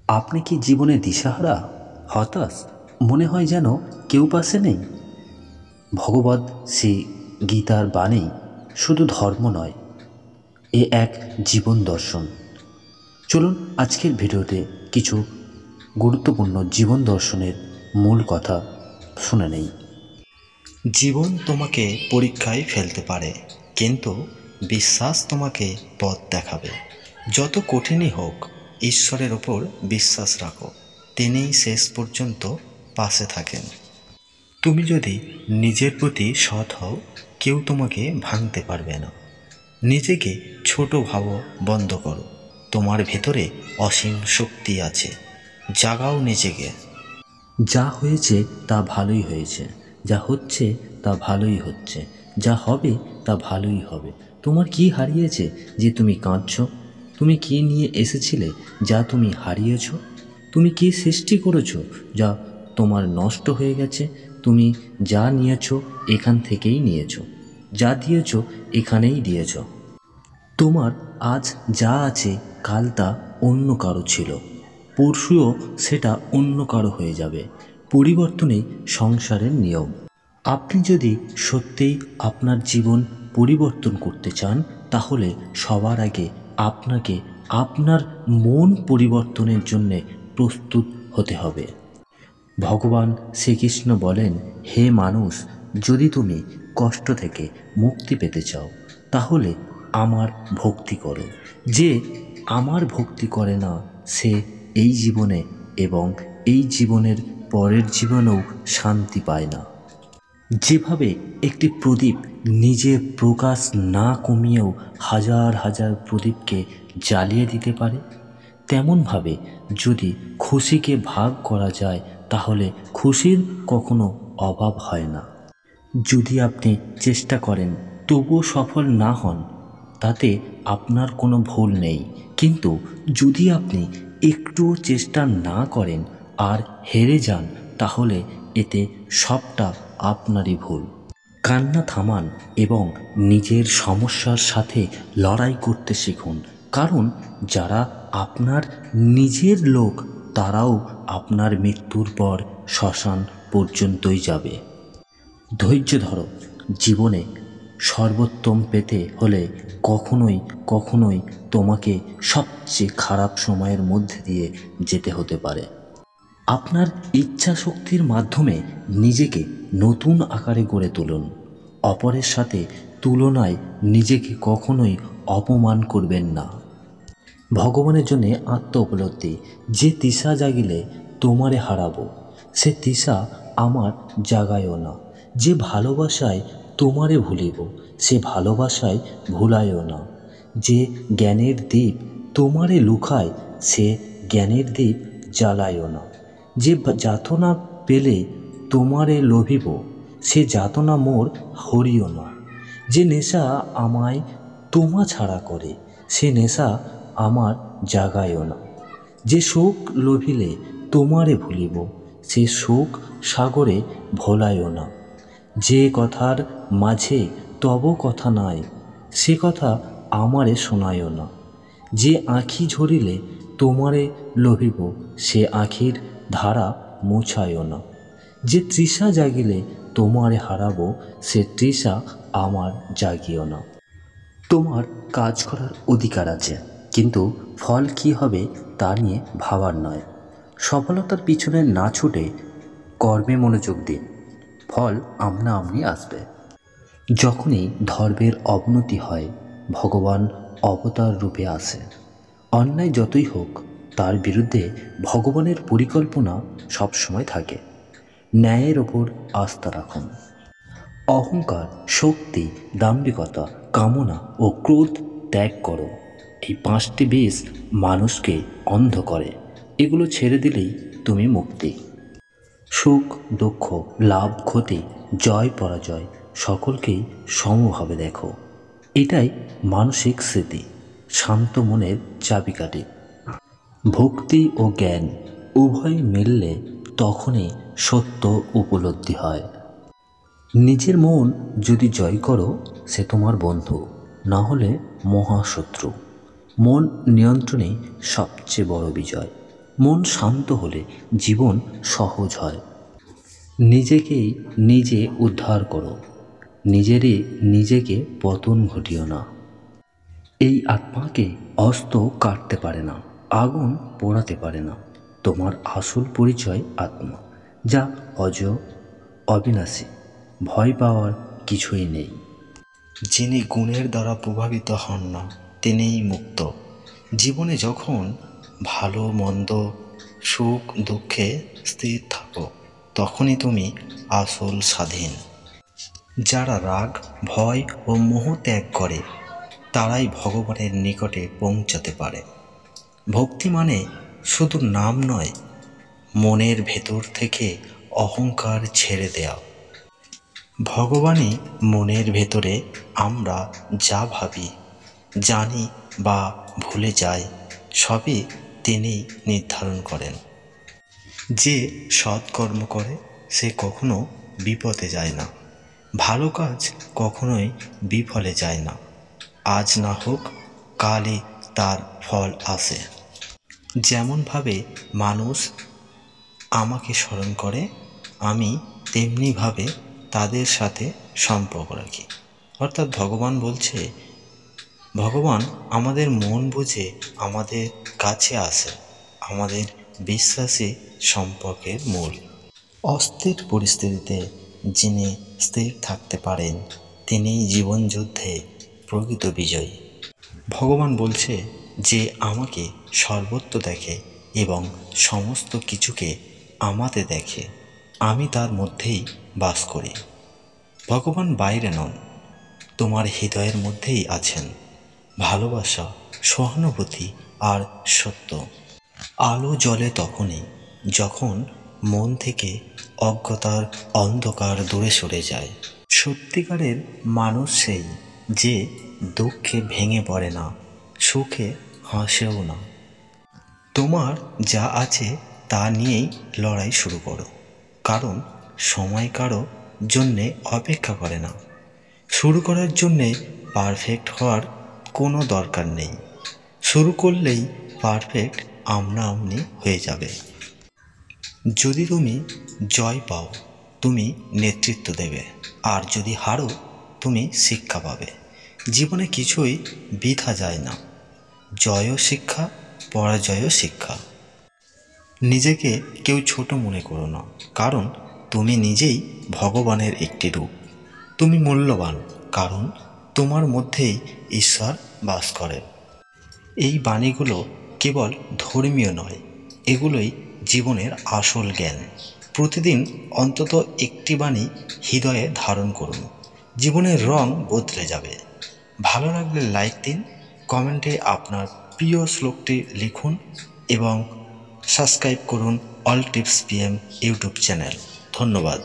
আপনি কি জীবনে দিশাহারা, হতাশ, মনে হয় যেন কেউ পাশে নেই? ভগবত শ্রী গীতার বাণী শুধু ধর্ম নয়, এ এক জীবন দর্শন। চলুন আজকের ভিডিওতে কিছু গুরুত্বপূর্ণ জীবন দর্শনের মূল কথা শুনে নেই। জীবন তোমাকে পরীক্ষায় ফেলতে পারে, কিন্তু বিশ্বাস তোমাকে পথ দেখাবে। যত কঠিনই হোক, ঈশ্বরের ওপর বিশ্বাস রাখো, তিনিই শেষ পর্যন্ত পাশে থাকেন। তুমি যদি নিজের প্রতি সৎ হও, কেউ তোমাকে ভাঙতে পারবে না। নিজেকে ছোট ভাবা বন্ধ করো। তোমার ভেতরে অসীম শক্তি আছে, জাগাও নিজেকে। যা হয়েছে তা ভালোই হয়েছে, যা হচ্ছে তা ভালোই হচ্ছে, যা হবে তা ভালোই হবে। তোমার কি হারিয়েছে যে তুমি কাঁদছ? তুমি কি নিয়ে এসেছিলে যা তুমি হারিয়েছ? তুমি কি সৃষ্টি করেছো যা তোমার নষ্ট হয়ে গেছে? তুমি যা নিয়েছ এখান থেকেই নিয়েছ, যা দিয়েছ এখানেই দিয়েছ। তোমার আজ যা আছে কাল তা অন্য কারো ছিল, পরশুও সেটা অন্য কারো হয়ে যাবে। পরিবর্তনই সংসারের নিয়ম। আপনি যদি সত্যিই আপনার জীবন পরিবর্তন করতে চান, তাহলে সবার আগে আপনাকে আপনার মন পরিবর্তনের জন্যে প্রস্তুত হতে হবে। ভগবান শ্রীকৃষ্ণ বলেন, হে মানুষ, যদি তুমি কষ্ট থেকে মুক্তি পেতে চাও তাহলে আমার ভক্তি করো। যে আমার ভক্তি করে না সে এই জীবনে এবং এই জীবনের পরের জীবনেও শান্তি পায় না। যেভাবে একটি প্রদীপ নিজে প্রকাশ না কমিয়েও হাজার হাজার প্রদীপকে জ্বালিয়ে দিতে পারে, তেমনভাবে যদি খুশিকে ভাগ করা যায় তাহলে খুশির কখনো অভাব হয় না। যদি আপনি চেষ্টা করেন তবুও সফল না হন, তাতে আপনার কোনো ভুল নেই। কিন্তু যদি আপনি একটুও চেষ্টা না করেন আর হেরে যান, তাহলে এতে সবটা আপনারই ভুল। কান্না থামান এবং নিজের সমস্যার সাথে লড়াই করতে শিখুন, কারণ যারা আপনার নিজের লোক তারাও আপনার মৃত্যুর পর শ্মশান পর্যন্তই যাবে। ধৈর্য ধরো। জীবনে সর্বোত্তম পেতে হলে কখনোই কখনোই তোমাকে সবচেয়ে খারাপ সময়ের মধ্যে দিয়ে যেতে হতে পারে। আপনার ইচ্ছা শক্তির মাধ্যমে নিজেকে নতুন আকারে গড়ে তুলুন। অপরের সাথে তুলনায় নিজেকে কখনোই অপমান করবেন না। ভগবানের জন্যে আত্ম উপলব্ধি। যে তৃষা জাগিলে তোমারে হারাবো, সে তৃষা আমার জাগায়ও না। যে ভালোবাসায় তোমারে ভুলিব, সে ভালোবাসায় ভুলায়ও না। যে জ্ঞানের দ্বীপ তোমারে লুকায়, সে জ্ঞানের দ্বীপ জ্বালায়ও না। যে যাতনা পেলে তোমারে লোভিব, সে যাতনা মোর হরিও না। যে নেশা আমায় তোমা ছাড়া করে, সে নেশা আমার জাগায়ও না। যে শোক লোভিলে তোমারে ভুলিব, সে শোক সাগরে ভোলায়ও না। যে কথার মাঝে তব কথা নাই, সে কথা আমারে শোনায়ও না। যে আঁখি ঝরিলে তোমারে লোভিব, সে আঁখির ধারা মোছায়ও না। যে তৃষা জাগিলে তোমারে হারাবো, সে তৃষা আমার জাগিও না। তোমার কাজ করার অধিকার আছে, কিন্তু ফল কি হবে তা নিয়ে ভাবার নয়। সফলতার পিছনে না ছুটে কর্মে মনোযোগ দিন, ফল আপনা আপনি আসবে। যখনই ধর্মের অবনতি হয়, ভগবান অবতার রূপে আসে। অন্যায় যতই হোক, তার বিরুদ্ধে ভগবানের পরিকল্পনা সবসময় থাকে। ন্যায়ের ওপর আস্থা রাখুন। অহংকার, শক্তি, দাম্ভিকতা, কামনা ও ক্রোধ ত্যাগ করো। এই 5টি বিষ মানুষকে অন্ধ করে। এগুলো ছেড়ে দিলেই তুমি মুক্তি। সুখ দুঃখ, লাভ ক্ষতি, জয় পরাজয় সকলকেই সমভাবে দেখো। এটাই মানসিক স্থিতি, শান্ত মনের চাবিকাঠি। ভক্তি ও জ্ঞান উভয় মিললে তখনই সত্য উপলব্ধি হয়। নিজের মন যদি জয় করো, সে তোমার বন্ধু, না হলে মহাশত্রু। মন নিয়ন্ত্রণই সবচেয়ে বড় বিজয়। মন শান্ত হলে জীবন সহজ হয়। নিজেকেই নিজে উদ্ধার করো, নিজেরই নিজেকে পতন ঘটিও না। এই আত্মাকে অস্ত্র কাটতে পারে না, আগুন পোড়াতে পারে না। তোমার আসল পরিচয় আত্মা, যা অজেয়, অবিনাশী। ভয় পাওয়ার কিছুই নেই। যিনি গুণের দ্বারা প্রভাবিত হন না তিনিই মুক্ত। জীবনে যখন ভালো মন্দ, সুখ দুঃখে স্থির থাকো, তখনই তুমি আসল স্বাধীন। যারা রাগ, ভয় ও মোহ ত্যাগ করে তারাই ভগবানের নিকটে পৌঁছাতে পারে। ভক্তি মানে শুধু নাম নয়, মনের ভেতর থেকে অহংকার ছেড়ে দেওয়া। ভগবানই মনের ভেতরে আমরা যা ভাবি, জানি বা ভুলে যাই, সবই তিনিই নির্ধারণ করেন। যে সৎকর্ম করে সে কখনো বিপদে যায় না, ভালো কাজ কখনোই বিফলে যায় না। আজ না হোক কালই তার ফল আসে। যেমনভাবে মানুষ আমাকে স্মরণ করে, আমি তেমনিভাবে তাদের সাথে সম্পর্ক রাখি। অর্থাৎ ভগবান বলছে, ভগবান আমাদের মন বুঝে আমাদের কাছে আসে, আমাদের বিশ্বাসী সম্পর্কের মূল। অস্থির পরিস্থিতিতে যিনি স্থির থাকতে পারেন তিনিই জীবনযুদ্ধে প্রকৃত বিজয়ী। ভগবান বলছে যে আমাকে সর্বত্র দেখে এবং সমস্ত কিছুকে আমাতে দেখে, আমি তার মধ্যেই বাস করি। ভগবান বাইরে নন, তোমার হৃদয়ের মধ্যেই আছেন। ভালোবাসা, সহানুভূতি আর সত্য। আলো জ্বলে তখনই যখন মন থেকে অজ্ঞতার অন্ধকার দূরে সরে যায়। সত্যিকারের মানুষ সেই যে দুঃখে ভেঙে পড়ে না, সুখে হাসেও না। তোমার যা আছে তা নিয়েই লড়াই শুরু করো, কারণ সময় কারো জন্যে অপেক্ষা করে না। শুরু করার জন্যে পারফেক্ট হওয়ার কোনো দরকার নেই, শুরু করলেই পারফেক্ট আমনা আমনি হয়ে যাবে। যদি তুমি জয় পাও তুমি নেতৃত্ব দেবে, আর যদি হারো তুমি শিক্ষা পাবে। জীবনে কিছুই বৃথা যায় না, জয়ও শিক্ষা, পরাজয়ও শিক্ষা। নিজেকে কেউ ছোট মনে করো না, কারণ তুমি নিজেই ভগবানের একটি রূপ। তুমি মূল্যবান, কারণ তোমার মধ্যেই ঈশ্বর বাস করেন। এই বাণীগুলো কেবল ধর্মীয় নয়, এগুলোই জীবনের আসল জ্ঞান। প্রতিদিন অন্তত একটি বাণী হৃদয়ে ধারণ করুন, জীবনের রং বদলে যাবে। ভালো লাগলে লাইক দিন, কমেন্টে আপনার প্রিয় শ্লোকটি লিখুন এবং সাবস্ক্রাইব করুন all tips PM YouTube channel. ধন্যবাদ।